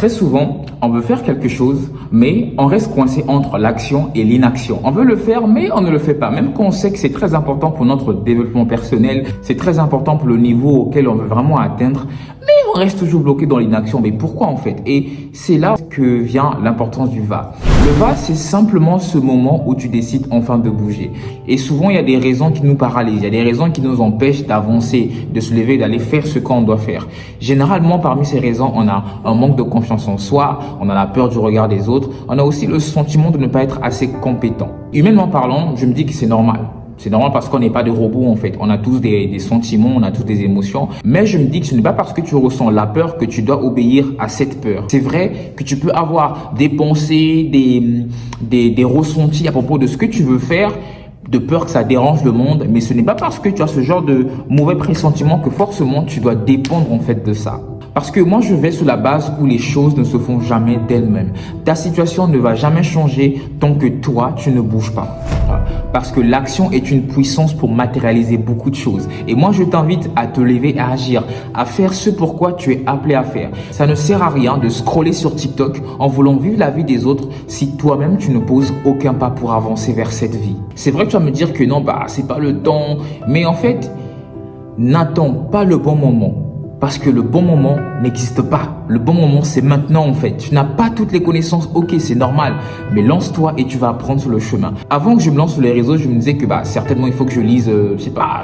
Très souvent, on veut faire quelque chose, mais on reste coincé entre l'action et l'inaction. On veut le faire, mais on ne le fait pas. Même quand on sait que c'est très important pour notre développement personnel, c'est très important pour le niveau auquel on veut vraiment atteindre, mais on reste toujours bloqué dans l'inaction. Mais pourquoi en fait? Et c'est là que vient l'importance du va. Le va, c'est simplement ce moment où tu décides enfin de bouger. Et souvent, il y a des raisons qui nous paralysent. Il y a des raisons qui nous empêchent d'avancer, de se lever, d'aller faire ce qu'on doit faire. Généralement, parmi ces raisons, on a un manque de confiance en soi, on a la peur du regard des autres, on a aussi le sentiment de ne pas être assez compétent. Humainement parlant, je me dis que c'est normal. C'est normal parce qu'on n'est pas des robots en fait. On a tous des sentiments, on a tous des émotions. Mais je me dis que ce n'est pas parce que tu ressens la peur que tu dois obéir à cette peur. C'est vrai que tu peux avoir des pensées, des ressentis à propos de ce que tu veux faire, de peur que ça dérange le monde. Mais ce n'est pas parce que tu as ce genre de mauvais pressentiment que forcément tu dois dépendre en fait de ça. Parce que moi, je vais sur la base où les choses ne se font jamais d'elles-mêmes. Ta situation ne va jamais changer tant que toi, tu ne bouges pas. Parce que l'action est une puissance pour matérialiser beaucoup de choses. Et moi, je t'invite à te lever, à agir, à faire ce pourquoi tu es appelé à faire. Ça ne sert à rien de scroller sur TikTok en voulant vivre la vie des autres si toi-même, tu ne poses aucun pas pour avancer vers cette vie. C'est vrai que tu vas me dire que non, c'est pas le temps. Mais en fait, n'attends pas le bon moment. Parce que le bon moment n'existe pas. Le bon moment, c'est maintenant en fait. Tu n'as pas toutes les connaissances, ok, c'est normal. Mais lance-toi et tu vas apprendre sur le chemin. Avant que je me lance sur les réseaux, je me disais que certainement il faut que je lise,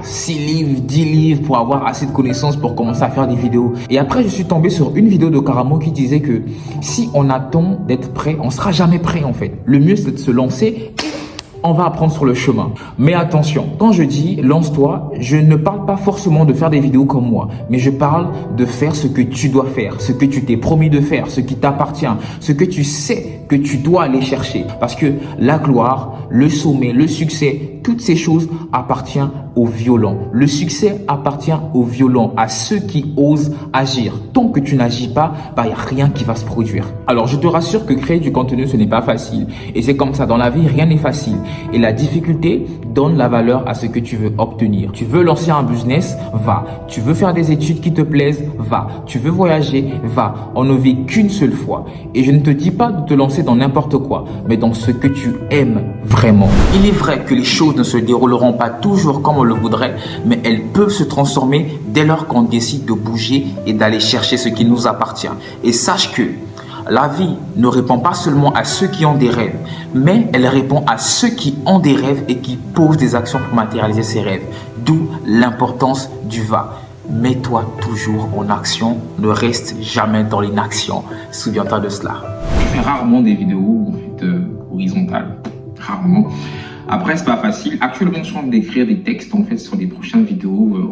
6 livres, 10 livres pour avoir assez de connaissances pour commencer à faire des vidéos. Et après, je suis tombé sur une vidéo de Karamo qui disait que si on attend d'être prêt, on sera jamais prêt en fait. Le mieux, c'est de se lancer et on va apprendre sur le chemin. Mais attention, quand je dis lance-toi, je ne parle pas forcément de faire des vidéos comme moi, mais je parle de faire ce que tu dois faire, ce que tu t'es promis de faire, ce qui t'appartient, ce que tu sais que tu dois aller chercher. Parce que la gloire, le sommet, le succès, toutes ces choses appartiennent aux violents. Le succès appartient aux violents, à ceux qui osent agir. Tant que tu n'agis pas, il n'y a rien qui va se produire. Alors, je te rassure que créer du contenu, ce n'est pas facile. Et c'est comme ça, dans la vie, rien n'est facile. Et la difficulté donne la valeur à ce que tu veux obtenir. Tu veux lancer un business, va. Tu veux faire des études qui te plaisent, va. Tu veux voyager, va. On ne vit qu'une seule fois. Et je ne te dis pas de te lancer dans n'importe quoi, mais dans ce que tu aimes vraiment. Il est vrai que les choses ne se dérouleront pas toujours comme on le voudrait, mais elles peuvent se transformer dès lors qu'on décide de bouger et d'aller chercher ce qui nous appartient. Et sache que la vie ne répond pas seulement à ceux qui ont des rêves, mais elle répond à ceux qui ont des rêves et qui posent des actions pour matérialiser ces rêves. D'où l'importance du va. Mets-toi toujours en action, ne reste jamais dans l'inaction. Souviens-toi de cela. Je fais rarement des vidéos horizontales, rarement. Après, c'est pas facile. Actuellement, je suis en train d'écrire des textes en fait sur des prochaines vidéos